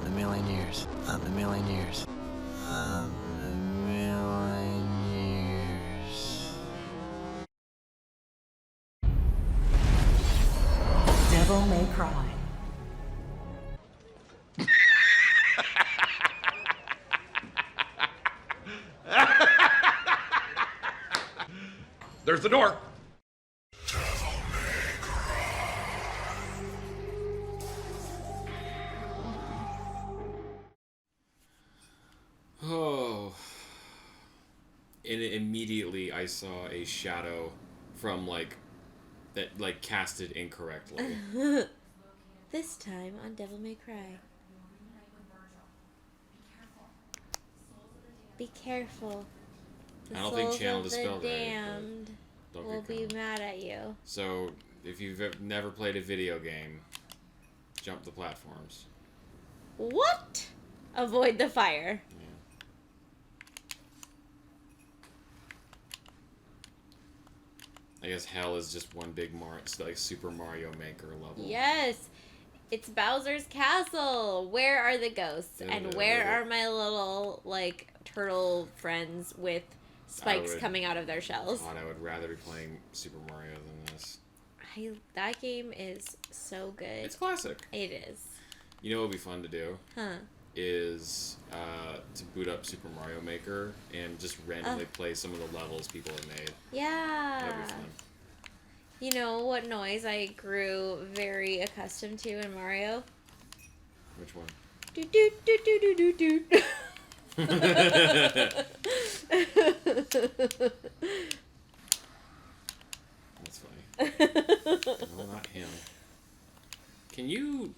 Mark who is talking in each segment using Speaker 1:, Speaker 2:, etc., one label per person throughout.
Speaker 1: Not in a million years. Not in a million years. Not in a million years.
Speaker 2: Devil May Cry.
Speaker 3: There's the door.
Speaker 4: Oh. And immediately I saw a shadow from that casted incorrectly.
Speaker 5: This time on Devil May Cry. Be careful. The
Speaker 4: I don't think
Speaker 5: souls
Speaker 4: channel
Speaker 5: of
Speaker 4: the
Speaker 5: the
Speaker 4: spell right,
Speaker 5: damned
Speaker 4: but
Speaker 5: will
Speaker 4: don't
Speaker 5: be
Speaker 4: get caught.
Speaker 5: mad at you.
Speaker 4: So, if you've never played a video game, jump the platforms.
Speaker 5: What? Avoid the fire.
Speaker 4: Yeah. I guess hell is just one big Super Mario Maker level.
Speaker 5: Yes. It's Bowser's castle. Where are the ghosts? And where are my little, turtle friends with spikes coming out of their shells?
Speaker 4: God, I would rather be playing Super Mario than this.
Speaker 5: That game is so good.
Speaker 4: It's classic.
Speaker 5: It is.
Speaker 4: You know what would be fun to do?
Speaker 5: Huh.
Speaker 4: Is to boot up Super Mario Maker and just randomly play some of the levels people have made.
Speaker 5: Yeah.
Speaker 4: That'd be fun.
Speaker 5: You know what noise I grew very accustomed to in Mario?
Speaker 4: Which one?
Speaker 5: Do do do do do do do.
Speaker 4: That's funny. No, not him. Can you...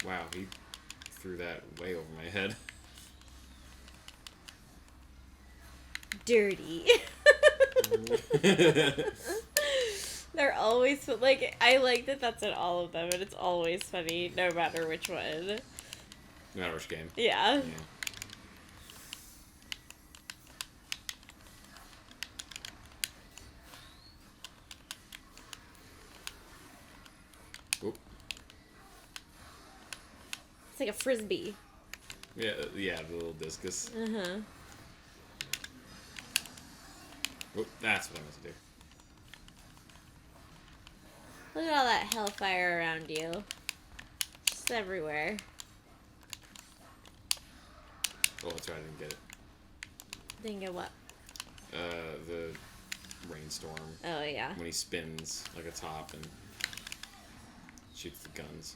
Speaker 4: Wow, he threw that way over my head.
Speaker 5: Dirty. They're always I like that that's in all of them, and it's always funny no matter which one.
Speaker 4: No matter which game.
Speaker 5: Yeah.
Speaker 4: Yeah. Oop.
Speaker 5: It's like a frisbee.
Speaker 4: Yeah, the little discus.
Speaker 5: Uh-huh.
Speaker 4: Oop, that's what I meant to do.
Speaker 5: Look at all that hellfire around you. Just everywhere.
Speaker 4: Oh, that's right, I didn't get it.
Speaker 5: Think of what?
Speaker 4: The rainstorm.
Speaker 5: Oh, yeah.
Speaker 4: When he spins like a top and shoots the guns.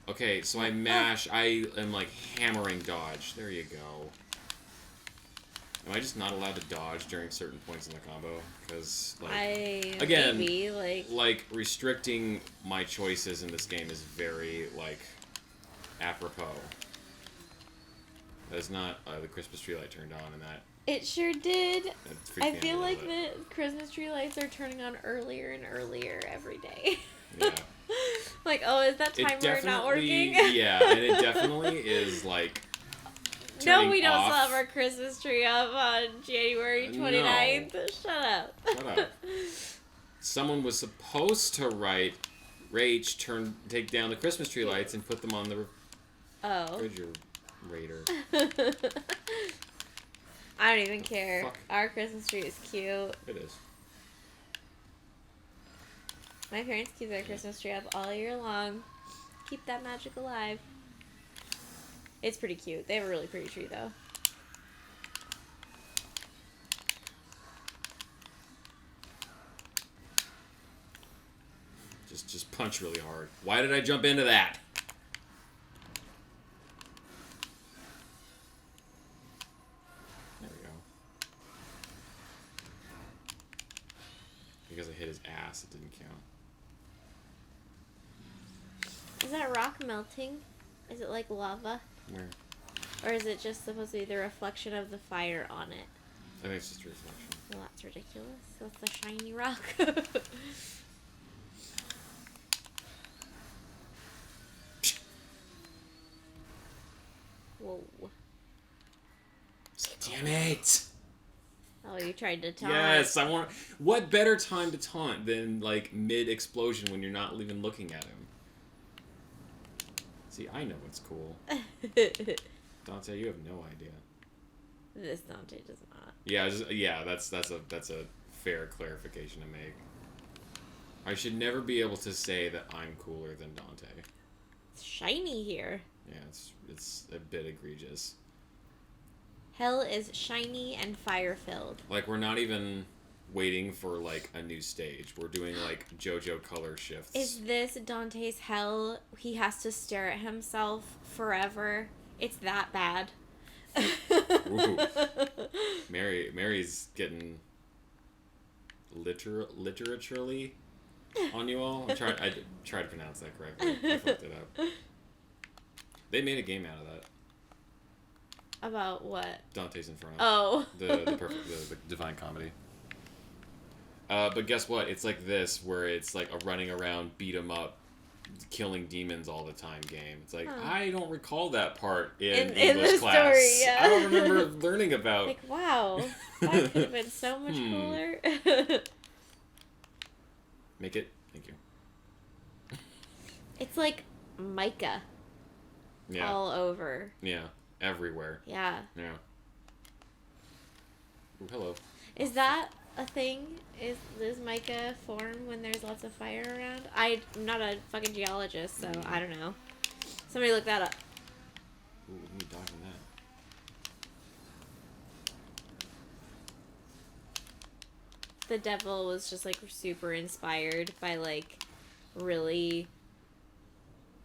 Speaker 4: Okay, so I mash. I am hammering dodge. There you go. Am I just not allowed to dodge during certain points in the combo? Because, again,
Speaker 5: maybe,
Speaker 4: restricting my choices in this game is very, apropos. That is not the Christmas tree light turned on in that.
Speaker 5: It sure did. I feel like
Speaker 4: the
Speaker 5: Christmas tree lights are turning on earlier and earlier every day.
Speaker 4: Yeah.
Speaker 5: Is that timer not working?
Speaker 4: Yeah, and it definitely is,
Speaker 5: No, we don't
Speaker 4: off.
Speaker 5: still have our Christmas tree up on January 29th.
Speaker 4: No.
Speaker 5: Shut up.
Speaker 4: Shut up. Someone was supposed to write, Rach, take down the Christmas tree lights and put them on the refrigerator.
Speaker 5: I don't even care.
Speaker 4: Fuck.
Speaker 5: Our Christmas tree is cute.
Speaker 4: It is.
Speaker 5: My parents keep their Christmas tree up all year long. Keep that magic alive. It's pretty cute. They have a really pretty tree, though.
Speaker 4: Just punch really hard. Why did I jump into that? There we go. Because I hit his ass, it didn't count.
Speaker 5: Is that rock melting? Is it like lava?
Speaker 4: Where?
Speaker 5: Or is it just supposed to be the reflection of the fire on it?
Speaker 4: I think it's just a reflection.
Speaker 5: Well, that's ridiculous. That's a shiny rock. Whoa.
Speaker 4: Damn it!
Speaker 5: Oh Oh, you tried to taunt.
Speaker 4: Yes, I want. What better time to taunt than like mid-explosion when you're not even looking at him? See, I know what's cool. Dante, you have no idea.
Speaker 5: This Dante does not.
Speaker 4: Yeah, that's a fair clarification to make. I should never be able to say that I'm cooler than Dante.
Speaker 5: It's shiny here.
Speaker 4: Yeah, it's a bit egregious.
Speaker 5: Hell is shiny and fire-filled.
Speaker 4: Like, we're not even waiting for, like, a new stage. We're doing, like, JoJo color shifts.
Speaker 5: Is this Dante's hell? He has to stare at himself forever. It's that bad.
Speaker 4: Ooh. Mary's getting literally on you all. I tried to pronounce that correctly. I fucked it up. They made a game out of that.
Speaker 5: About what?
Speaker 4: Dante's Inferno.
Speaker 5: Oh.
Speaker 4: the Divine Comedy. But guess what? It's like this, where it's like a running around, beat 'em up, killing demons all the time game. It's like, I don't recall that part in English class.
Speaker 5: Story, yeah.
Speaker 4: I don't remember learning about.
Speaker 5: Like, wow, that could have been so much cooler.
Speaker 4: Make it. Thank you.
Speaker 5: It's like mica.
Speaker 4: Yeah.
Speaker 5: All over.
Speaker 4: Yeah. Everywhere.
Speaker 5: Yeah.
Speaker 4: Yeah. Ooh, hello.
Speaker 5: Is that a thing? Does mica form when there's lots of fire around? I'm not a fucking geologist, so I don't know. Somebody look that up.
Speaker 4: Ooh, let me dive in that.
Speaker 5: The devil was just like super inspired by like really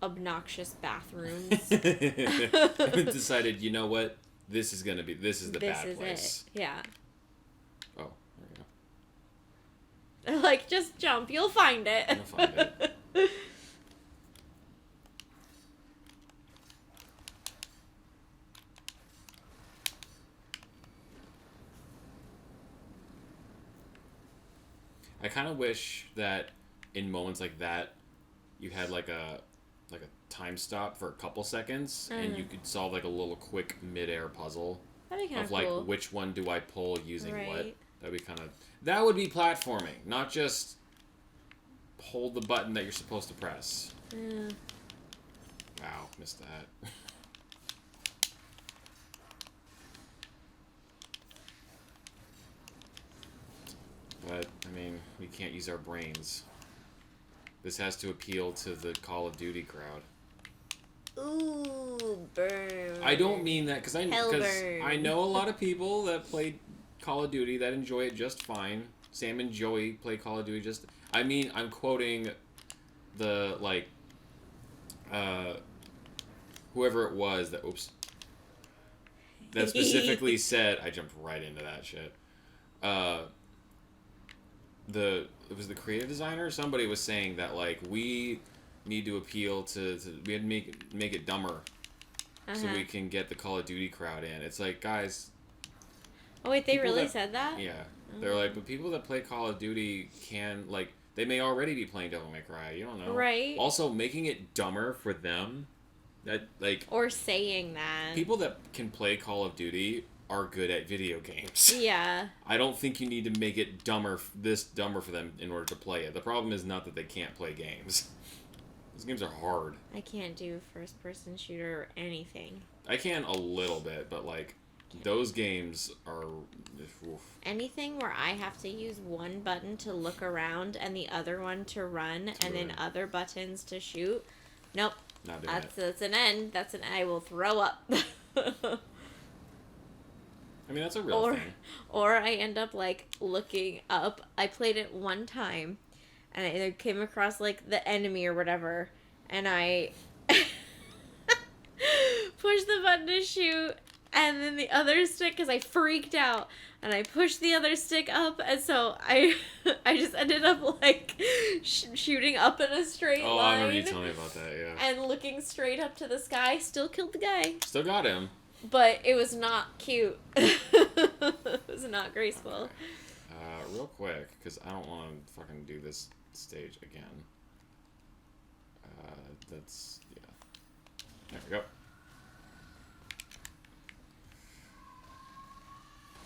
Speaker 5: obnoxious bathrooms.
Speaker 4: Decided, you know what? This is the bad place.
Speaker 5: It. Yeah.
Speaker 4: Oh, there you
Speaker 5: They're like, just jump, you'll find it.
Speaker 4: You'll find it. I kind of wish that in moments like that, you had like a time stop for a couple seconds, and you could solve like a little quick mid-air puzzle.
Speaker 5: That'd be kind
Speaker 4: of
Speaker 5: of cool.
Speaker 4: like which one do I pull using
Speaker 5: right.
Speaker 4: what. That would be platforming, not just hold the button that you're supposed to press.
Speaker 5: Yeah.
Speaker 4: Wow, missed that. But, I mean, we can't use our brains. This has to appeal to the Call of Duty crowd.
Speaker 5: Ooh, burn.
Speaker 4: I don't mean that because I
Speaker 5: Hellburn.
Speaker 4: know a lot of people that played Call of Duty that enjoy it just fine. Sam and Joey play Call of Duty just... I mean, I'm quoting the, like, whoever it was that... Oops. That specifically said... I jumped right into that shit. It was the creative designer. Somebody was saying that like we need to appeal to we had to make it dumber, so we can get the Call of Duty crowd in. It's like, guys.
Speaker 5: Oh wait, they really said that?
Speaker 4: Yeah, they're like, but people that play Call of Duty can like they may already be playing Devil May Cry. You don't know,
Speaker 5: right?
Speaker 4: Also, making it dumber for them, that like
Speaker 5: or saying that
Speaker 4: people that can play Call of Duty are good at video games.
Speaker 5: Yeah.
Speaker 4: I don't think you need to make it dumber for them in order to play it. The problem is not that they can't play games. These games are hard.
Speaker 5: I can't do first-person shooter or anything.
Speaker 4: I can a little bit, but like those games are oof.
Speaker 5: Anything where I have to use one button to look around and the other one to run and then other buttons to shoot. Nope.
Speaker 4: Not doing it.
Speaker 5: That's an end. I will throw up.
Speaker 4: I mean, that's a real thing.
Speaker 5: Or I end up, like, looking up. I played it one time, and I either came across, like, the enemy or whatever, and I pushed the button to shoot, and then the other stick, because I freaked out, and I pushed the other stick up, and so I just ended up, like, shooting up in a straight line.
Speaker 4: Oh, I remember you telling me about that, yeah.
Speaker 5: And looking straight up to the sky, still killed the guy.
Speaker 4: Still got him.
Speaker 5: But it was not cute. It was not graceful.
Speaker 4: Okay. Real quick, because I don't want to fucking do this stage again. That's, yeah. There we go.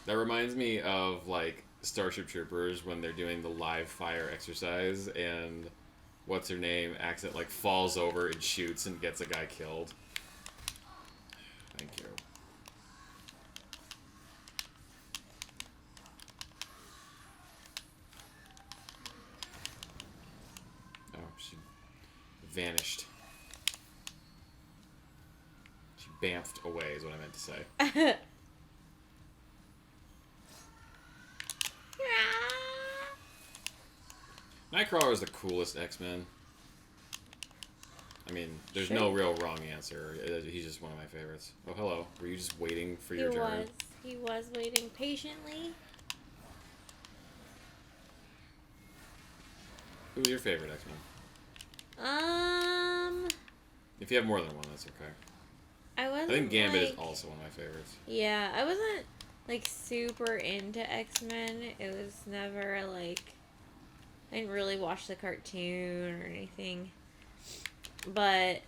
Speaker 4: That reminds me of, like, Starship Troopers when they're doing the live fire exercise and what's her name like falls over and shoots and gets a guy killed. Thank you. Oh, she vanished. She bamfed away is what I meant to say. Nightcrawler is the coolest X-Men. I mean, there's no real wrong answer. He's just one of my favorites. Oh, hello. Were you just waiting for your turn?
Speaker 5: He was waiting patiently.
Speaker 4: Who's your favorite X-Men? If you have more than one, that's okay. I think Gambit is also one of my favorites.
Speaker 5: Yeah, I wasn't, like, super into X-Men. It was never, like... I didn't really watch the cartoon or anything. But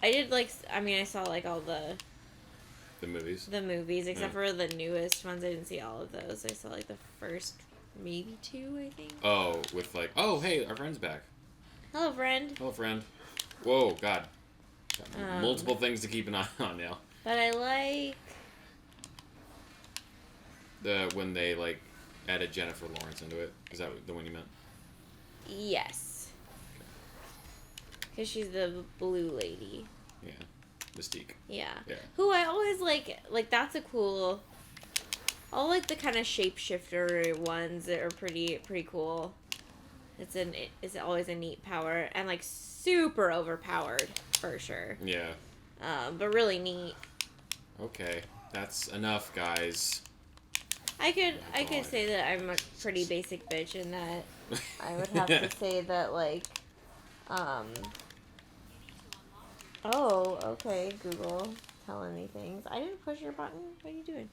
Speaker 5: I did, like... I mean, I saw, like, all the...
Speaker 4: The movies?
Speaker 5: The movies, except for the newest ones. I didn't see all of those. I saw, like, the first maybe 2, I think.
Speaker 4: Oh, with, like... Oh, hey, our friend's back.
Speaker 5: Hello, friend.
Speaker 4: Hello, friend. Whoa, God. Got multiple things to keep an eye on now.
Speaker 5: But I like...
Speaker 4: When they, like, added Jennifer Lawrence into it. Is that the one you meant?
Speaker 5: Yes. Because she's the blue lady.
Speaker 4: Yeah. Mystique.
Speaker 5: Yeah.
Speaker 4: Yeah.
Speaker 5: Who I always like, that's a cool... All, like, the kind of shapeshifter ones that are pretty cool. It's always a neat power. And, like, super overpowered, for sure.
Speaker 4: Yeah.
Speaker 5: But really neat.
Speaker 4: Okay. That's enough, guys.
Speaker 5: I could say that I'm a pretty basic bitch in that I would have to say that, like, oh, okay, Google telling me things. I didn't push your button. What are you doing?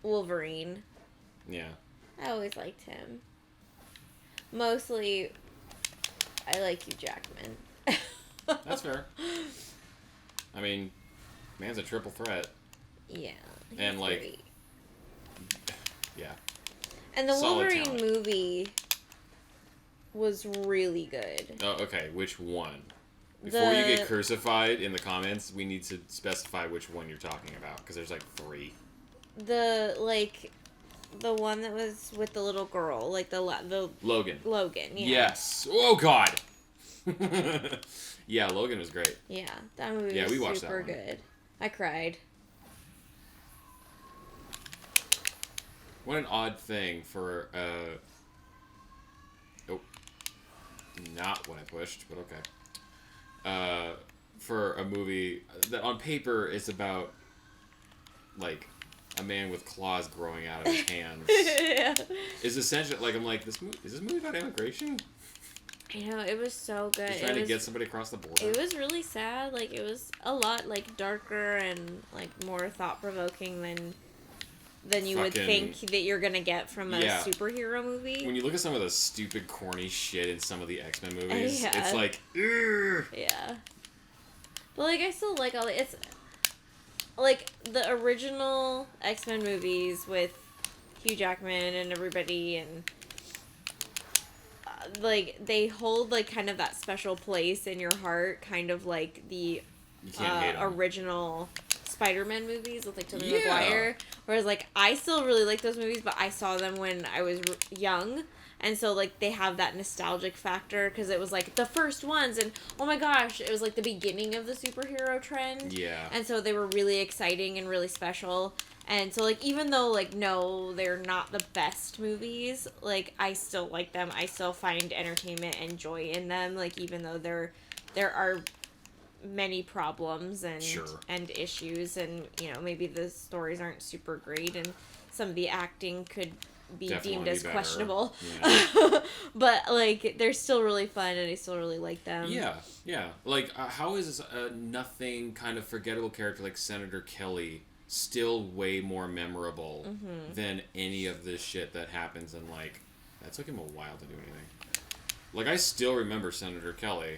Speaker 5: Wolverine.
Speaker 4: Yeah.
Speaker 5: I always liked him. Mostly, I like Hugh Jackman.
Speaker 4: That's fair. I mean, man's a triple threat.
Speaker 5: Yeah.
Speaker 4: And, like...
Speaker 5: Great.
Speaker 4: Yeah.
Speaker 5: And the
Speaker 4: Solid
Speaker 5: Wolverine
Speaker 4: talent.
Speaker 5: movie was really good.
Speaker 4: Oh, okay. Which one? Before you get crucified in the comments, we need to specify which one you're talking about, because there's, like, 3.
Speaker 5: The one that was with the little girl, like the
Speaker 4: Logan.
Speaker 5: Logan, yeah.
Speaker 4: Yes. Oh, God! Yeah, Logan was great.
Speaker 5: Yeah, that movie
Speaker 4: Yeah,
Speaker 5: was
Speaker 4: we watched
Speaker 5: super
Speaker 4: that one.
Speaker 5: good. I cried.
Speaker 4: What an odd thing for, oh. Not what I pushed, but okay. For a movie that on paper is about, like, a man with claws growing out of his hands.
Speaker 5: Yeah.
Speaker 4: Is essentially, like, I'm like, is this movie about immigration?
Speaker 5: I know, it was so good.
Speaker 4: He's trying to get somebody across the border.
Speaker 5: It was really sad. Like, it was a lot, like, darker and, like, more thought-provoking than you would think that you're gonna get from a superhero movie.
Speaker 4: When you look at some of the stupid, corny shit in some of the X-Men movies, it's like, ugh.
Speaker 5: Yeah. But, like, I still like all the... It's... Like, the original X-Men movies with Hugh Jackman and everybody, and... like, they hold, like, kind of that special place in your heart, kind of like the original Spider-Man movies with, like, Tobey Maguire. Whereas, like, I still really like those movies, but I saw them when I was young. And so, like, they have that nostalgic factor because it was, like, the first ones. And, oh my gosh, it was, like, the beginning of the superhero trend.
Speaker 4: Yeah.
Speaker 5: And so they were really exciting and really special. And so, like, even though, like, no, they're not the best movies, like, I still like them. I still find entertainment and joy in them. Like, even though there are many problems and issues, and, you know, maybe the stories aren't super great, and some of the acting could be deemed as questionable. Yeah. But, like, they're still really fun, and I still really like them.
Speaker 4: Yeah. Like, how is a nothing kind of forgettable character like Senator Kelly still way more memorable than any of this shit that happens, and, like, that took him a while to do anything. Like, I still remember Senator Kelly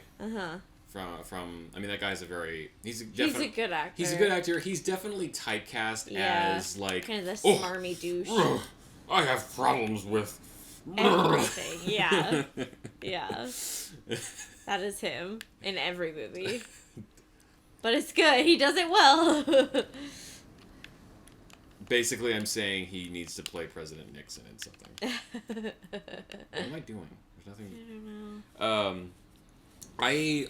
Speaker 4: I mean, that guy's he's a
Speaker 5: good actor.
Speaker 4: He's a good actor. He's definitely typecast as like
Speaker 5: kind of the smarmy douche.
Speaker 4: I have problems with
Speaker 5: everything. Yeah. Yeah. That is him in every movie. But it's good. He does it well.
Speaker 4: Basically, I'm saying he needs to play President Nixon in something. What am I doing? There's nothing.
Speaker 5: I don't know.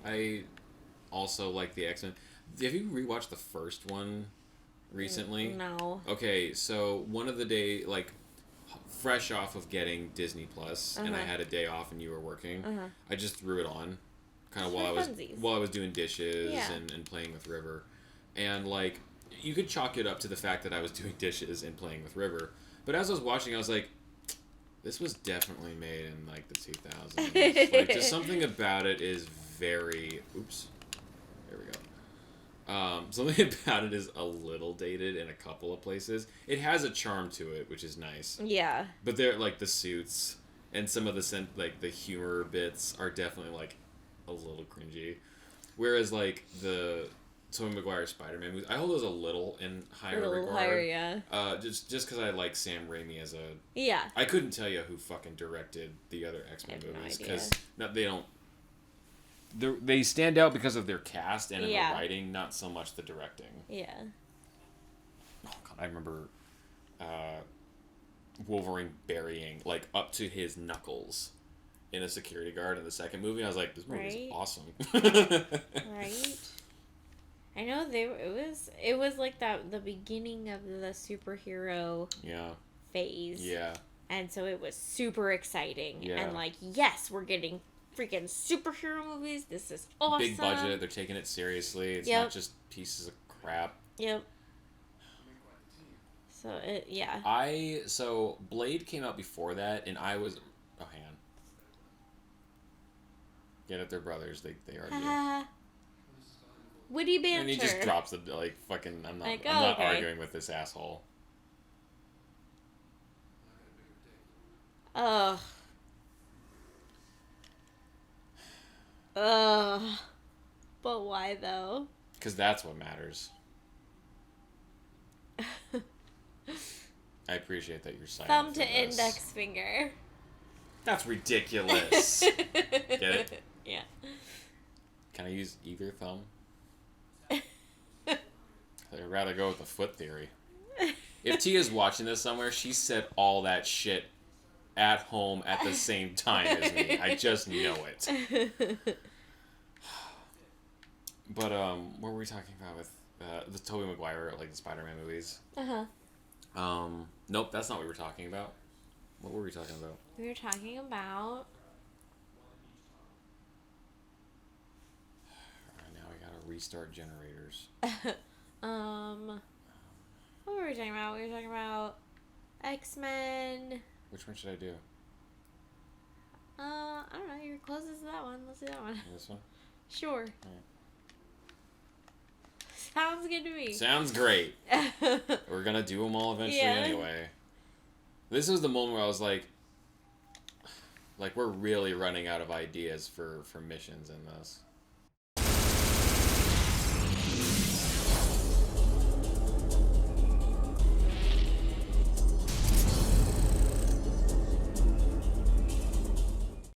Speaker 4: I also like the X-Men. Have you rewatched the first one recently?
Speaker 5: No.
Speaker 4: Okay, so one of the day, like, fresh off of getting Disney Plus, and I had a day off and you were working, I just threw it on, kind of while I was doing dishes and playing with River, and like you could chalk it up to the fact that I was doing dishes and playing with River, but as I was watching, I was like, this was definitely made in like the 2000s. Like, just something about it is very. Oops. There we go. Something about it is a little dated in a couple of places. It has a charm to it, which is nice.
Speaker 5: Yeah.
Speaker 4: But they're like the suits and some of the humor bits are definitely like a little cringy. Whereas like the Tobey Maguire Spider-Man movies, I hold those a little in higher regard.
Speaker 5: Higher, yeah.
Speaker 4: Just because I like Sam Raimi as a.
Speaker 5: Yeah.
Speaker 4: I couldn't tell you who fucking directed the other X-Men movies because they don't. They stand out because of their cast and in the writing, not so much the directing.
Speaker 5: Yeah.
Speaker 4: Oh god, I remember Wolverine burying like up to his knuckles in a security guard in the second movie. I was like, this movie's awesome.
Speaker 5: Right. I know it was like the beginning of the superhero phase. Yeah. And so it was super exciting. Yeah. And like, yes, we're getting freaking superhero movies. This is awesome.
Speaker 4: Big budget. They're taking it seriously. It's not just pieces of crap.
Speaker 5: Yep.
Speaker 4: So Blade came out before that, and I was. Oh, hang on. Get it, they're brothers. They argue.
Speaker 5: Witty banter.
Speaker 4: And he just drops the like fucking. I'm not arguing with this asshole.
Speaker 5: Ugh. Ugh. But why though?
Speaker 4: Because that's what matters. I appreciate that you're silent.
Speaker 5: Thumb to index finger.
Speaker 4: That's ridiculous. Get it?
Speaker 5: Yeah.
Speaker 4: Can I use either thumb? I'd rather go with the foot theory. If Tia's watching this somewhere, she said all that shit at home at the same time as me. I just know it. But what were we talking about with the Tobey Maguire, like the Spider-Man movies? Nope, that's not what we were talking about. What were we talking about?
Speaker 5: We were talking about.
Speaker 4: Now we gotta restart generators.
Speaker 5: What were we talking about? We were talking about X-Men.
Speaker 4: Which one should I do?
Speaker 5: I don't know. You're closest to that one. Let's do that one.
Speaker 4: This one?
Speaker 5: Sure.
Speaker 4: Right.
Speaker 5: Sounds good to me.
Speaker 4: Sounds great. We're gonna do them all eventually anyway. This was the moment where I was like, we're really running out of ideas for missions in this.